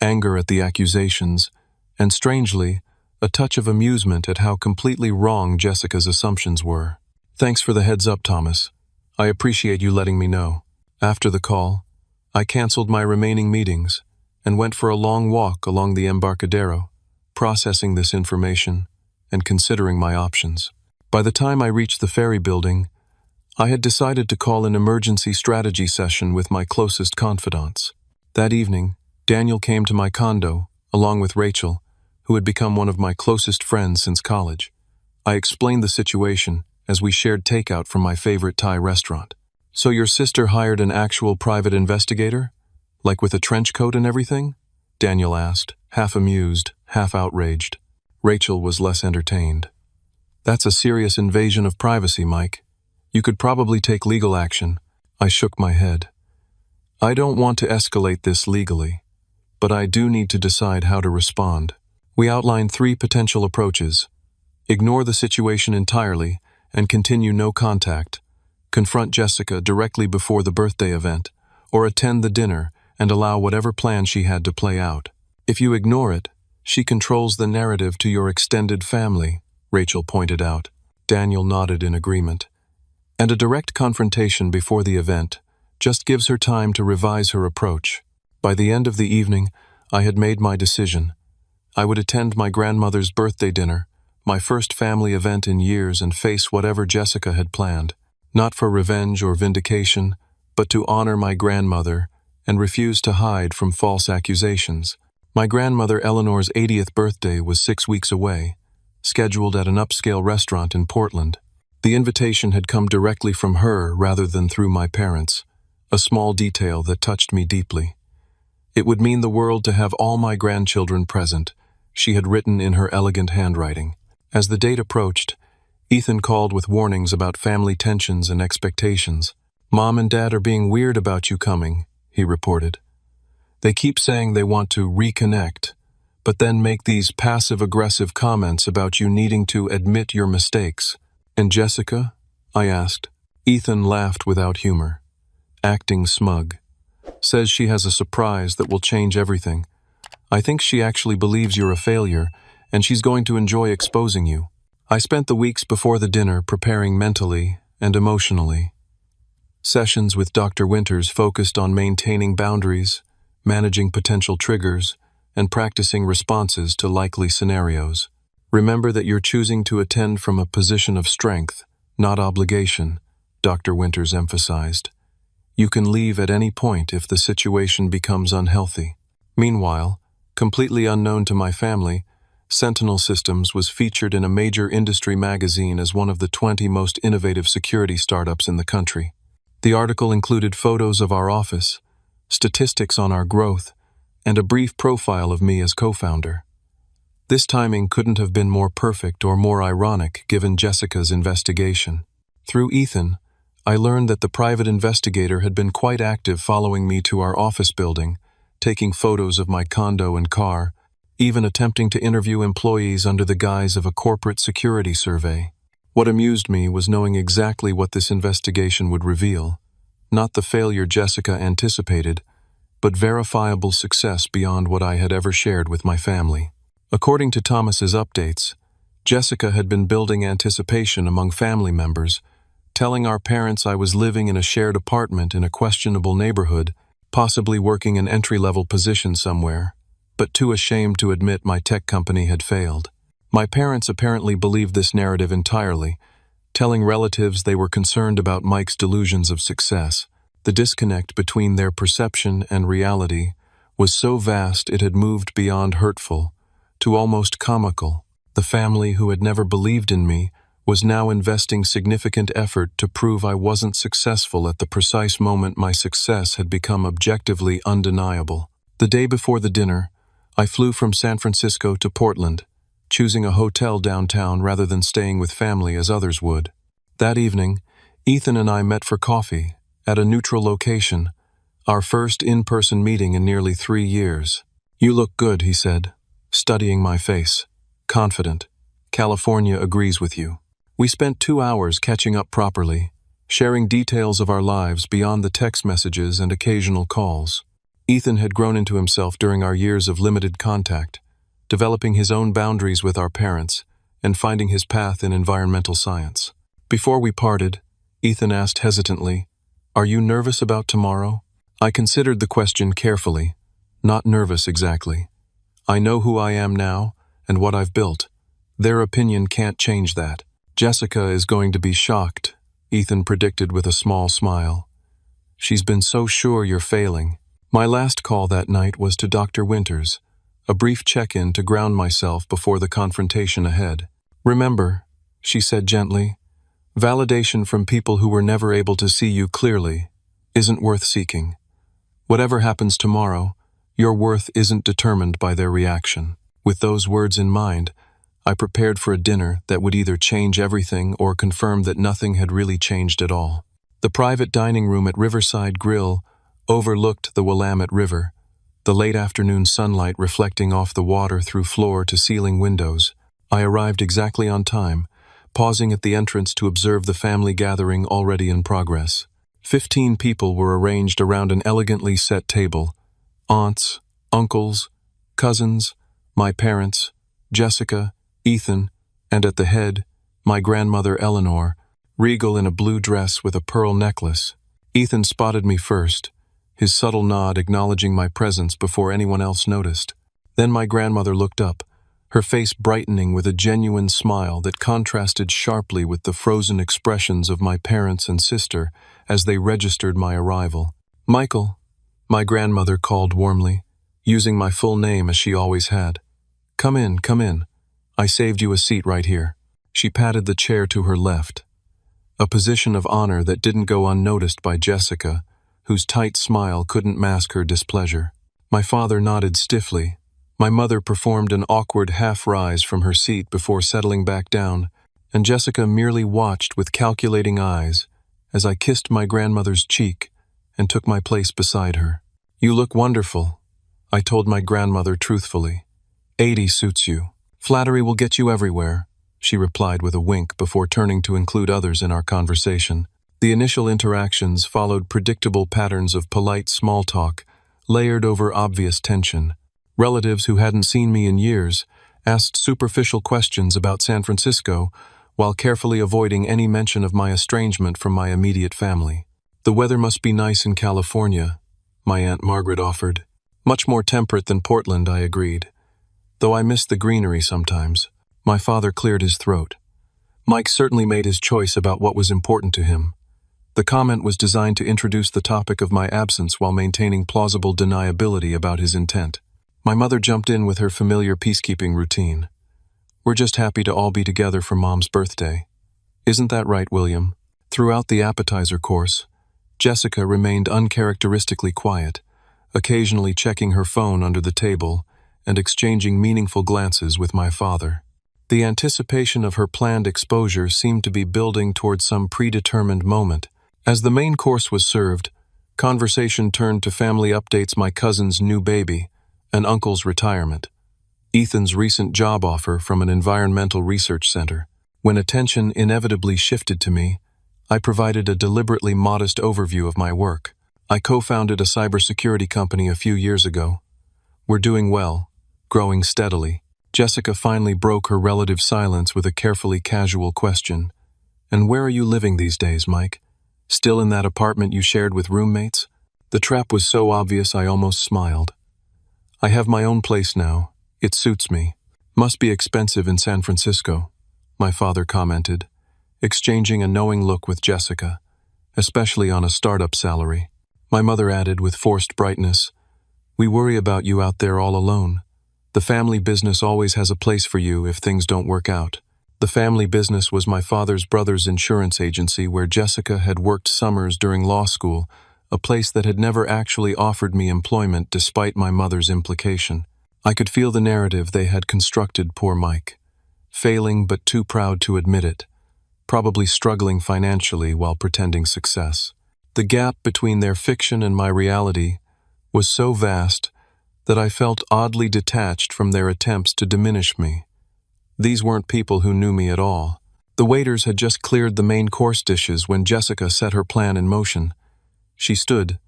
anger at the accusations, and strangely, a touch of amusement at how completely wrong Jessica's assumptions were. "Thanks for the heads up, Thomas. I appreciate you letting me know." After the call, I canceled my remaining meetings and went for a long walk along the Embarcadero, processing this information and considering my options. By the time I reached the ferry building, I had decided to call an emergency strategy session with my closest confidants. That evening, Daniel came to my condo, along with Rachel, who had become one of my closest friends since college. I explained the situation as we shared takeout from my favorite Thai restaurant. "So your sister hired an actual private investigator? Like with a trench coat and everything?" Daniel asked, half amused, half outraged. Rachel was less entertained. "That's a serious invasion of privacy, Mike. You could probably take legal action." I shook my head. "I don't want to escalate this legally, but I do need to decide how to respond." We outlined 3 potential approaches: ignore the situation entirely and continue no contact, confront Jessica directly before the birthday event, or attend the dinner and allow whatever plan she had to play out. "If you ignore it, she controls the narrative to your extended family," Rachel pointed out. Daniel nodded in agreement. "And a direct confrontation before the event just gives her time to revise her approach." By the end of the evening, I had made my decision. I would attend my grandmother's birthday dinner, my first family event in years, and face whatever Jessica had planned. Not for revenge or vindication, but to honor my grandmother and refuse to hide from false accusations. My grandmother Eleanor's 80th birthday was 6 weeks away, scheduled at an upscale restaurant in Portland. The invitation had come directly from her rather than through my parents, a small detail that touched me deeply. "It would mean the world to have all my grandchildren present," she had written in her elegant handwriting. As the date approached, Ethan called with warnings about family tensions and expectations. "Mom and Dad are being weird about you coming," he reported. "They keep saying they want to reconnect, but then make these passive-aggressive comments about you needing to admit your mistakes." "And Jessica?" I asked. Ethan laughed without humor, acting smug. "Says she has a surprise that will change everything. I think she actually believes you're a failure, and she's going to enjoy exposing you." I spent the weeks before the dinner preparing mentally and emotionally. Sessions with Dr. Winters focused on maintaining boundaries, managing potential triggers, and practicing responses to likely scenarios. "Remember that you're choosing to attend from a position of strength, not obligation," Dr. Winters emphasized. "You can leave at any point if the situation becomes unhealthy." Meanwhile, completely unknown to my family, Sentinel Systems was featured in a major industry magazine as one of the 20 most innovative security startups in the country. The article included photos of our office, statistics on our growth, and a brief profile of me as co-founder. This timing couldn't have been more perfect or more ironic given Jessica's investigation. Through Ethan, I learned that the private investigator had been quite active following me to our office building, taking photos of my condo and car, even attempting to interview employees under the guise of a corporate security survey. What amused me was knowing exactly what this investigation would reveal. Not the failure Jessica anticipated, but verifiable success beyond what I had ever shared with my family. According to Thomas's updates, Jessica had been building anticipation among family members, telling our parents I was living in a shared apartment in a questionable neighborhood, possibly working an entry-level position somewhere, but too ashamed to admit my tech company had failed. My parents apparently believed this narrative entirely, telling relatives they were concerned about Mike's delusions of success. The disconnect between their perception and reality was so vast it had moved beyond hurtful to almost comical. The family who had never believed in me was now investing significant effort to prove I wasn't successful at the precise moment my success had become objectively undeniable. The day before the dinner, I flew from San Francisco to Portland, choosing a hotel downtown rather than staying with family as others would. That evening, Ethan and I met for coffee at a neutral location, our first in-person meeting in nearly 3 years. "You look good," he said, studying my face. "Confident. California agrees with you." We spent 2 hours catching up properly, sharing details of our lives beyond the text messages and occasional calls. Ethan had grown into himself during our years of limited contact, developing his own boundaries with our parents and finding his path in environmental science. Before we parted, Ethan asked hesitantly, "Are you nervous about tomorrow?" I considered the question carefully. Not nervous exactly. I know who I am now and what I've built. Their opinion can't change that. "Jessica is going to be shocked," Ethan predicted with a small smile. "She's been so sure you're failing." My last call that night was to Dr. Winters, a brief check-in to ground myself before the confrontation ahead. "Remember," she said gently, "validation from people who were never able to see you clearly isn't worth seeking. Whatever happens tomorrow, your worth isn't determined by their reaction." With those words in mind, I prepared for a dinner that would either change everything or confirm that nothing had really changed at all. The private dining room at Riverside Grill overlooked the Willamette River, the late afternoon sunlight reflecting off the water through floor-to-ceiling windows. I arrived exactly on time, pausing at the entrance to observe the family gathering already in progress. 15 people were arranged around an elegantly set table. Aunts, uncles, cousins, my parents, Jessica, Ethan, and at the head, my grandmother Eleanor, regal in a blue dress with a pearl necklace. Ethan spotted me first, his subtle nod acknowledging my presence before anyone else noticed. Then my grandmother looked up, her face brightening with a genuine smile that contrasted sharply with the frozen expressions of my parents and sister as they registered my arrival. "Michael," my grandmother called warmly, using my full name as she always had. Come in, come in. I saved you a seat right here." She patted the chair to her left, a position of honor that didn't go unnoticed by Jessica, whose tight smile couldn't mask her displeasure. My father nodded stiffly. My mother performed an awkward half-rise from her seat before settling back down, and Jessica merely watched with calculating eyes as I kissed my grandmother's cheek and took my place beside her. "You look wonderful," I told my grandmother truthfully. "80 suits you." "Flattery will get you everywhere," she replied with a wink before turning to include others in our conversation. The initial interactions followed predictable patterns of polite small talk, layered over obvious tension. Relatives who hadn't seen me in years asked superficial questions about San Francisco, while carefully avoiding any mention of my estrangement from my immediate family. "The weather must be nice in California," my Aunt Margaret offered. "Much more temperate than Portland," I agreed, "though I miss the greenery sometimes." My father cleared his throat. Mike certainly made his choice about what was important to him. The comment was designed to introduce the topic of my absence while maintaining plausible deniability about his intent. My mother jumped in with her familiar peacekeeping routine. "We're just happy to all be together for Mom's birthday. Isn't that right, William?" Throughout the appetizer course, Jessica remained uncharacteristically quiet, occasionally checking her phone under the table and exchanging meaningful glances with my father. The anticipation of her planned exposure seemed to be building toward some predetermined moment. As the main course was served, conversation turned to family updates: my cousin's new baby, an uncle's retirement, Ethan's recent job offer from an environmental research center. When attention inevitably shifted to me, I provided a deliberately modest overview of my work. I co-founded a cybersecurity company a few years ago. We're doing well, growing steadily. Jessica finally broke her relative silence with a carefully casual question. And where are you living these days, Mike? Still in that apartment you shared with roommates? The trap was so obvious I almost smiled. I have my own place now. It suits me. Must be expensive in San Francisco, my father commented, exchanging a knowing look with Jessica, especially on a startup salary. My mother added with forced brightness, we worry about you out there all alone. The family business always has a place for you if things don't work out. The family business was my father's brother's insurance agency where Jessica had worked summers during law school, a place that had never actually offered me employment despite my mother's implication. I could feel the narrative they had constructed poor Mike, failing but too proud to admit it, probably struggling financially while pretending success. The gap between their fiction and my reality was so vast that I felt oddly detached from their attempts to diminish me. These weren't people who knew me at all. The waiters had just cleared the main course dishes when Jessica set her plan in motion. She stood,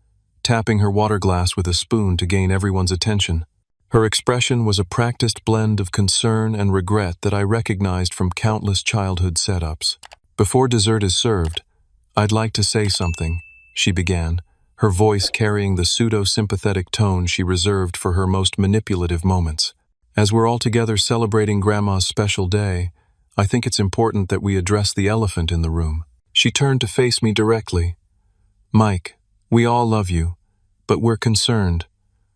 tapping her water glass with a spoon to gain everyone's attention. Her expression was a practiced blend of concern and regret that I recognized from countless childhood setups. Before dessert is served, I'd like to say something, she began, her voice carrying the pseudo-sympathetic tone she reserved for her most manipulative moments. As we're all together celebrating Grandma's special day, I think it's important that we address the elephant in the room. She turned to face me directly. Mike, we all love you, but we're concerned.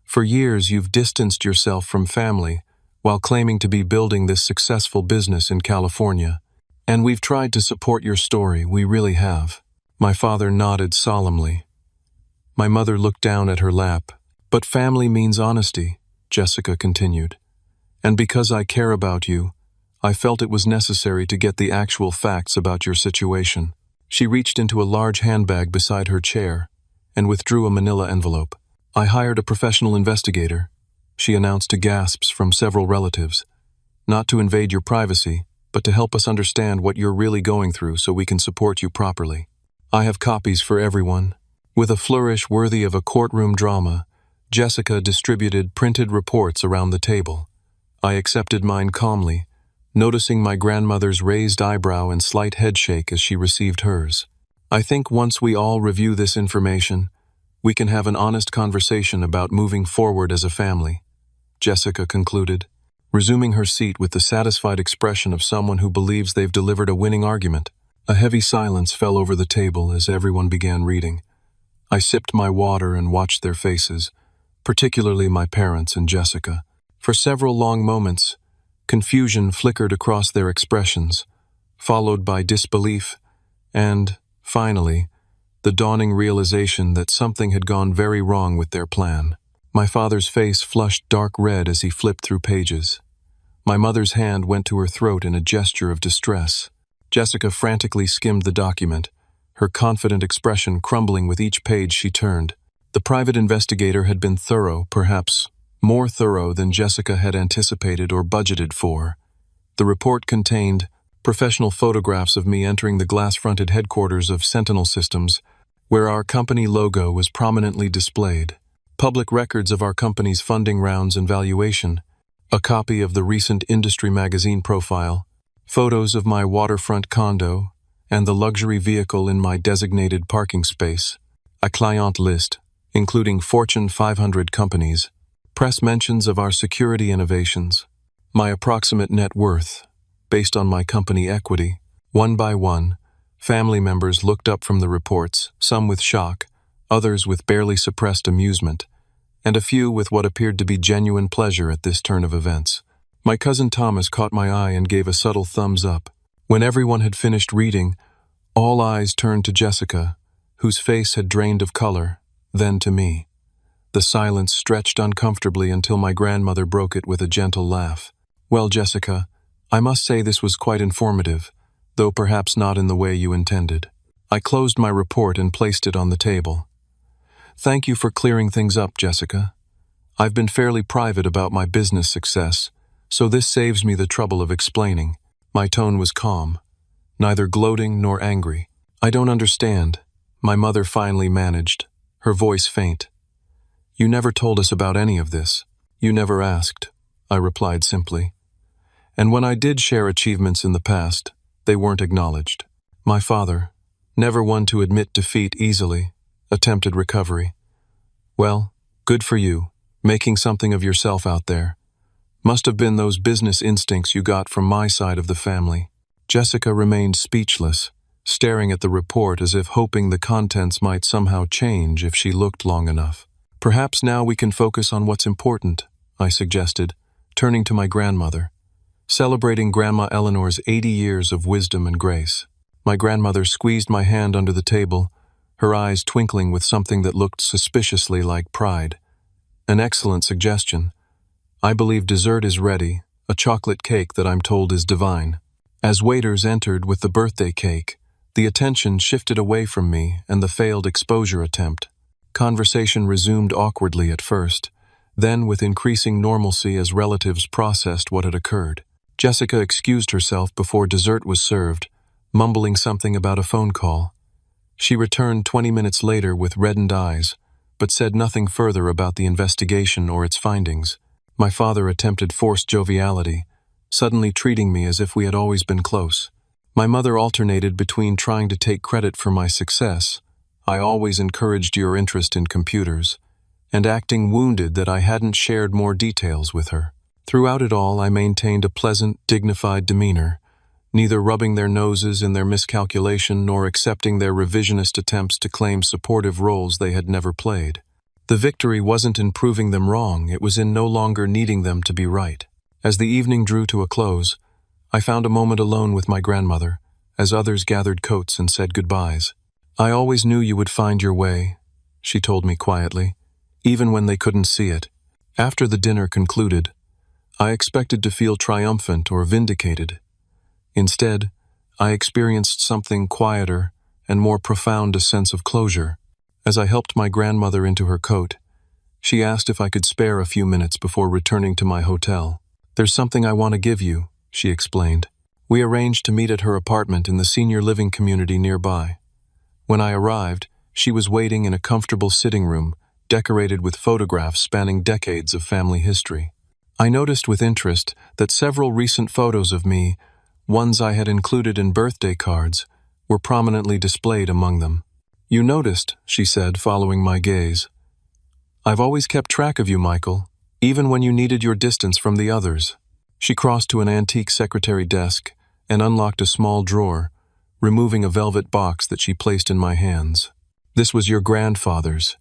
For years you've distanced yourself from family while claiming to be building this successful business in California. And we've tried to support your story, we really have. My father nodded solemnly. My mother looked down at her lap. But family means honesty, Jessica continued. And because I care about you, I felt it was necessary to get the actual facts about your situation. She reached into a large handbag beside her chair and withdrew a manila envelope. I hired a professional investigator, she announced to gasps from several relatives. Not to invade your privacy, but to help us understand what you're really going through so we can support you properly. I have copies for everyone. With a flourish worthy of a courtroom drama, Jessica distributed printed reports around the table. I accepted mine calmly, noticing my grandmother's raised eyebrow and slight headshake as she received hers. I think once we all review this information, we can have an honest conversation about moving forward as a family, Jessica concluded, resuming her seat with the satisfied expression of someone who believes they've delivered a winning argument. A heavy silence fell over the table as everyone began reading. I sipped my water and watched their faces, particularly my parents and Jessica. For several long moments, confusion flickered across their expressions, followed by disbelief, and, finally, the dawning realization that something had gone very wrong with their plan. My father's face flushed dark red as he flipped through pages. My mother's hand went to her throat in a gesture of distress. Jessica frantically skimmed the document, her confident expression crumbling with each page she turned. The private investigator had been thorough, perhaps more thorough than Jessica had anticipated or budgeted for. The report contained professional photographs of me entering the glass-fronted headquarters of Sentinel Systems, where our company logo was prominently displayed, public records of our company's funding rounds and valuation, a copy of the recent industry magazine profile, photos of my waterfront condo, and the luxury vehicle in my designated parking space, a client list, including Fortune 500 companies, press mentions of our security innovations, my approximate net worth, based on my company equity. One by one, family members looked up from the reports, some with shock, others with barely suppressed amusement, and a few with what appeared to be genuine pleasure at this turn of events. My cousin Thomas caught my eye and gave a subtle thumbs up. When everyone had finished reading, all eyes turned to Jessica, whose face had drained of color, then to me. The silence stretched uncomfortably until my grandmother broke it with a gentle laugh. Well, Jessica, I must say this was quite informative, though perhaps not in the way you intended. I closed my report and placed it on the table. Thank you for clearing things up, Jessica. I've been fairly private about my business success, so this saves me the trouble of explaining. My tone was calm, neither gloating nor angry. I don't understand, my mother finally managed. her voice faint. "You never told us about any of this." "You never asked," I replied simply. "And when I did share achievements in the past, they weren't acknowledged." My father, never one to admit defeat easily, attempted recovery. "Well, good for you, making something of yourself out there. Must have been those business instincts you got from my side of the family." Jessica remained speechless, staring at the report as if hoping the contents might somehow change if she looked long enough. "Perhaps now we can focus on what's important," I suggested, turning to my grandmother, celebrating Grandma Eleanor's 80 years of wisdom and grace. My grandmother squeezed my hand under the table, her eyes twinkling with something that looked suspiciously like pride. "An excellent suggestion. I believe dessert is ready, a chocolate cake that I'm told is divine." As waiters entered with the birthday cake, the attention shifted away from me and the failed exposure attempt. Conversation resumed awkwardly at first, then with increasing normalcy as relatives processed what had occurred. Jessica excused herself before dessert was served, mumbling something about a phone call. She returned 20 minutes later with reddened eyes, but said nothing further about the investigation or its findings. My father attempted forced joviality, suddenly treating me as if we had always been close. My mother alternated between trying to take credit for my success, "I always encouraged your interest in computers," and acting wounded that I hadn't shared more details with her. Throughout it all, I maintained a pleasant, dignified demeanor, neither rubbing their noses in their miscalculation nor accepting their revisionist attempts to claim supportive roles they had never played. The victory wasn't in proving them wrong, it was in no longer needing them to be right. As the evening drew to a close, I found a moment alone with my grandmother, as others gathered coats and said goodbyes. "I always knew you would find your way," she told me quietly, even when they couldn't see it. After the dinner concluded, I expected to feel triumphant or vindicated. Instead, I experienced something quieter and more profound, a sense of closure. As I helped my grandmother into her coat, she asked if I could spare a few minutes before returning to my hotel. "There's something I want to give you," she explained. We arranged to meet at her apartment in the senior living community nearby. When I arrived, she was waiting in a comfortable sitting room, decorated with photographs spanning decades of family history. I noticed with interest that several recent photos of me, ones I had included in birthday cards, were prominently displayed among them. "You noticed," she said, following my gaze. "I've always kept track of you, Michael, even when you needed your distance from the others." She crossed to an antique secretary desk and unlocked a small drawer, removing a velvet box that she placed in my hands. "This was your grandfather's.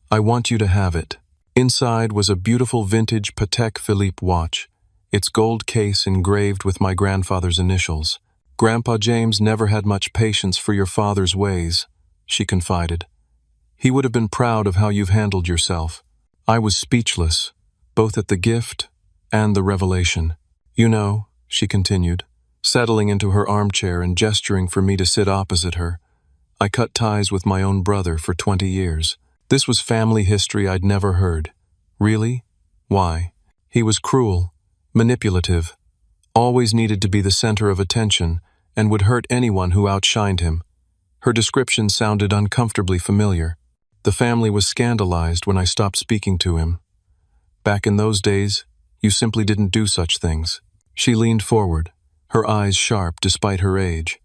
I want you to have it." Inside was a beautiful vintage Patek Philippe watch, its gold case engraved with my grandfather's initials. "Grandpa James never had much patience for your father's ways," she confided. "He would have been proud of how you've handled yourself." I was speechless, both at the gift and the revelation. "You know," she continued, settling into her armchair and gesturing for me to sit opposite her, "I cut ties with my own brother for 20 years. This was family history I'd never heard." "Really? Why?" "He was cruel, manipulative, always needed to be the center of attention, and would hurt anyone who outshined him." Her description sounded uncomfortably familiar. "The family was scandalized when I stopped speaking to him. Back in those days, you simply didn't do such things." She leaned forward, her eyes sharp despite her age.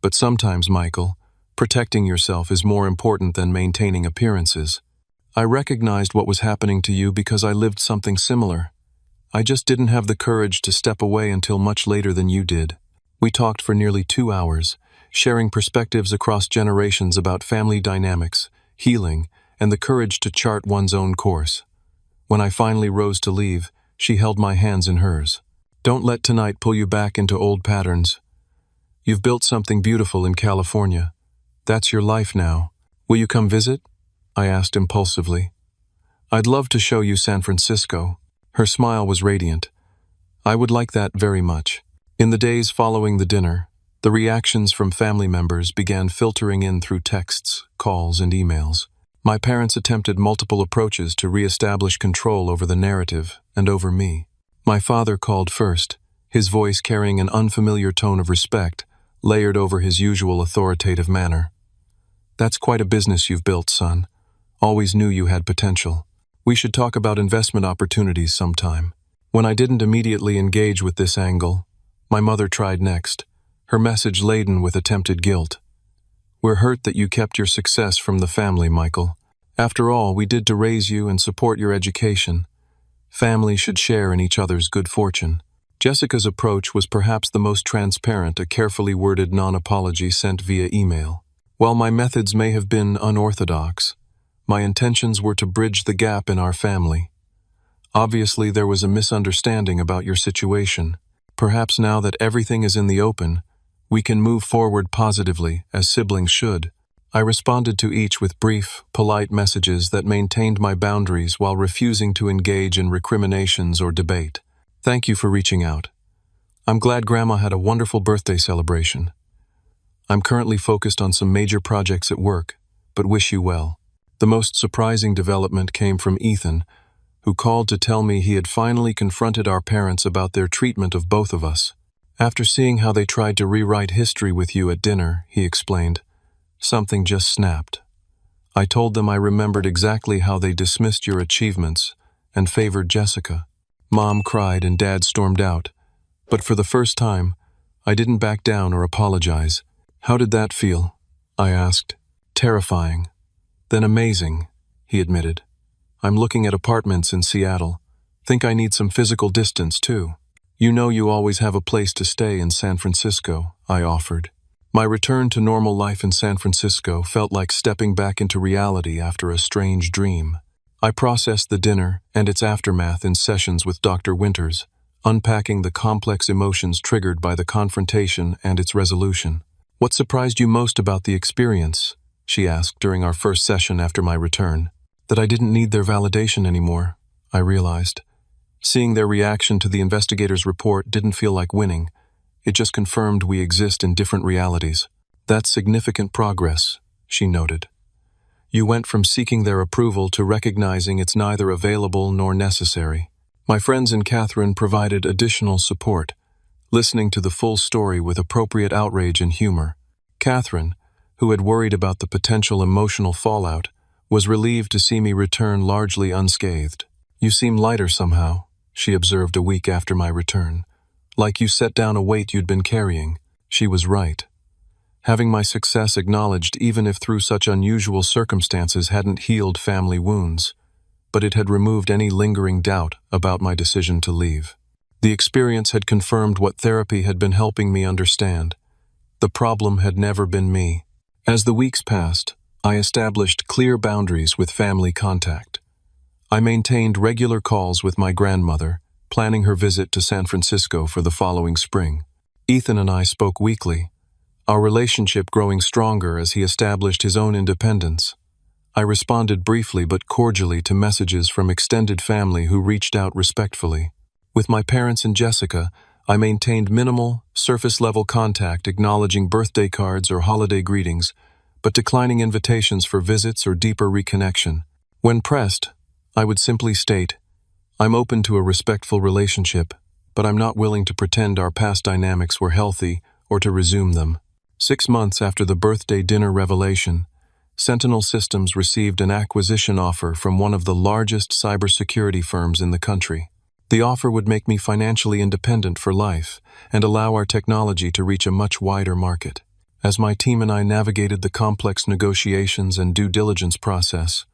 "But sometimes, Michael, protecting yourself is more important than maintaining appearances. I recognized what was happening to you because I lived something similar. I just didn't have the courage to step away until much later than you did." We talked for nearly 2 hours, sharing perspectives across generations about family dynamics, healing, and the courage to chart one's own course. When I finally rose to leave, she held my hands in hers. "Don't let tonight pull you back into old patterns. You've built something beautiful in California. That's your life now. Will you come visit?" I asked impulsively. "I'd love to show you San Francisco." Her smile was radiant. "I would like that very much." In the days following the dinner, the reactions from family members began filtering in through texts, calls, and emails. My parents attempted multiple approaches to re-establish control over the narrative and over me. My father called first, his voice carrying an unfamiliar tone of respect, layered over his usual authoritative manner. "That's quite a business you've built, son. Always knew you had potential. We should talk about investment opportunities sometime. When I didn't immediately engage with this angle, my mother tried next, her message laden with attempted guilt. We're hurt that you kept your success from the family, Michael. After all, we did to raise you and support your education. Families should share in each other's good fortune. Jessica's approach was perhaps the most transparent, a carefully worded non-apology sent via email. While my methods may have been unorthodox, my intentions were to bridge the gap in our family. Obviously, there was a misunderstanding about your situation. Perhaps now that everything is in the open, we can move forward positively, as siblings should. I responded to each with brief, polite messages that maintained my boundaries while refusing to engage in recriminations or debate. Thank you for reaching out. I'm glad Grandma had a wonderful birthday celebration. I'm currently focused on some major projects at work, but wish you well. The most surprising development came from Ethan, who called to tell me he had finally confronted our parents about their treatment of both of us. After seeing how they tried to rewrite history with you at dinner, he explained, something just snapped. I told them I remembered exactly how they dismissed your achievements and favored Jessica. Mom cried and Dad stormed out, but for the first time, I didn't back down or apologize. How did that feel? I asked. Terrifying. Then amazing, he admitted. I'm looking at apartments in Seattle. Think I need some physical distance, too. You know you always have a place to stay in San Francisco, I offered. My return to normal life in San Francisco felt like stepping back into reality after a strange dream. I processed the dinner and its aftermath in sessions with Dr. Winters, unpacking the complex emotions triggered by the confrontation and its resolution. What surprised you most about the experience? She asked during our first session after my return. That I didn't need their validation anymore, I realized. Seeing their reaction to the investigator's report didn't feel like winning. It just confirmed we exist in different realities. That's significant progress, she noted. You went from seeking their approval to recognizing it's neither available nor necessary. My friends and Catherine provided additional support, listening to the full story with appropriate outrage and humor. Catherine, who had worried about the potential emotional fallout, was relieved to see me return largely unscathed. You seem lighter somehow, she observed a week after my return. Like you set down a weight you'd been carrying. She was right. Having my success acknowledged even if through such unusual circumstances hadn't healed family wounds, but it had removed any lingering doubt about my decision to leave. The experience had confirmed what therapy had been helping me understand. The problem had never been me. As the weeks passed, I established clear boundaries with family contact. I maintained regular calls with my grandmother, planning her visit to San Francisco for the following spring. Ethan and I spoke weekly, our relationship growing stronger as he established his own independence. I responded briefly but cordially to messages from extended family who reached out respectfully. With my parents and Jessica, I maintained minimal, surface-level contact, acknowledging birthday cards or holiday greetings, but declining invitations for visits or deeper reconnection. When pressed, I would simply state, I'm open to a respectful relationship, but I'm not willing to pretend our past dynamics were healthy or to resume them. 6 months after the birthday dinner revelation, Sentinel Systems received an acquisition offer from one of the largest cybersecurity firms in the country. The offer would make me financially independent for life and allow our technology to reach a much wider market. As my team and I navigated the complex negotiations and due diligence process,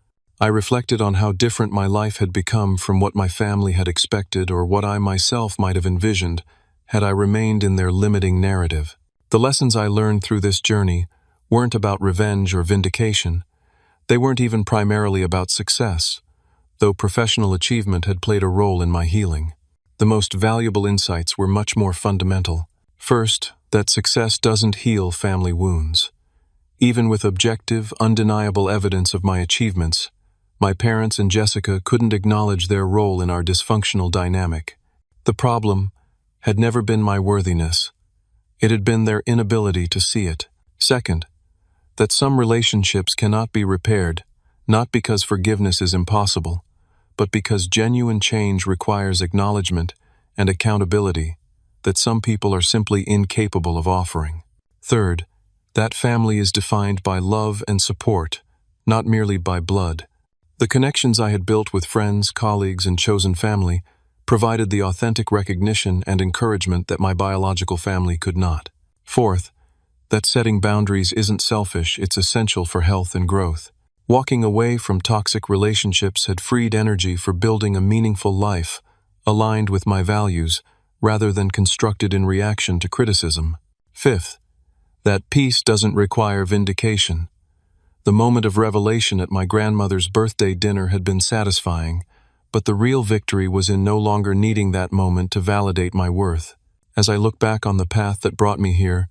I reflected on how different my life had become from what my family had expected or what I myself might have envisioned had I remained in their limiting narrative. The lessons I learned through this journey weren't about revenge or vindication. They weren't even primarily about success, though professional achievement had played a role in my healing. The most valuable insights were much more fundamental. First, that success doesn't heal family wounds. Even with objective, undeniable evidence of my achievements, my parents and Jessica couldn't acknowledge their role in our dysfunctional dynamic. The problem had never been my worthiness. It had been their inability to see it. Second, that some relationships cannot be repaired, not because forgiveness is impossible, but because genuine change requires acknowledgement and accountability that some people are simply incapable of offering. Third, that family is defined by love and support, not merely by blood. The connections I had built with friends, colleagues, and chosen family provided the authentic recognition and encouragement that my biological family could not. Fourth, that setting boundaries isn't selfish, it's essential for health and growth. Walking away from toxic relationships had freed energy for building a meaningful life, aligned with my values, rather than constructed in reaction to criticism. Fifth, that peace doesn't require vindication. The moment of revelation at my grandmother's birthday dinner had been satisfying, but the real victory was in no longer needing that moment to validate my worth. As I look back on the path that brought me here,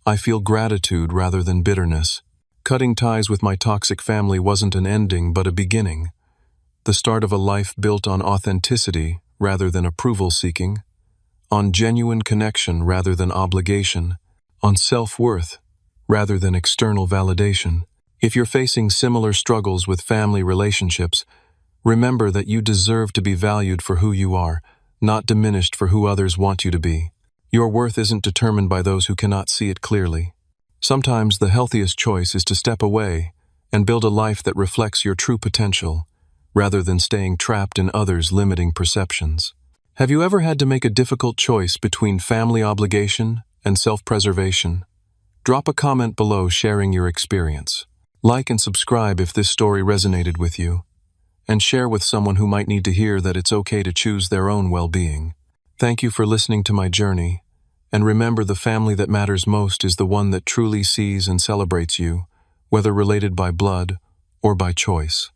I feel gratitude rather than bitterness. Cutting ties with my toxic family wasn't an ending but a beginning, the start of a life built on authenticity rather than approval-seeking, on genuine connection rather than obligation, on self-worth rather than external validation. If you're facing similar struggles with family relationships, remember that you deserve to be valued for who you are, not diminished for who others want you to be. Your worth isn't determined by those who cannot see it clearly. Sometimes the healthiest choice is to step away and build a life that reflects your true potential, rather than staying trapped in others' limiting perceptions. Have you ever had to make a difficult choice between family obligation and self-preservation? Drop a comment below sharing your experience. Like and subscribe if this story resonated with you, and share with someone who might need to hear that it's okay to choose their own well-being. Thank you for listening to my journey, and remember, the family that matters most is the one that truly sees and celebrates you, whether related by blood or by choice.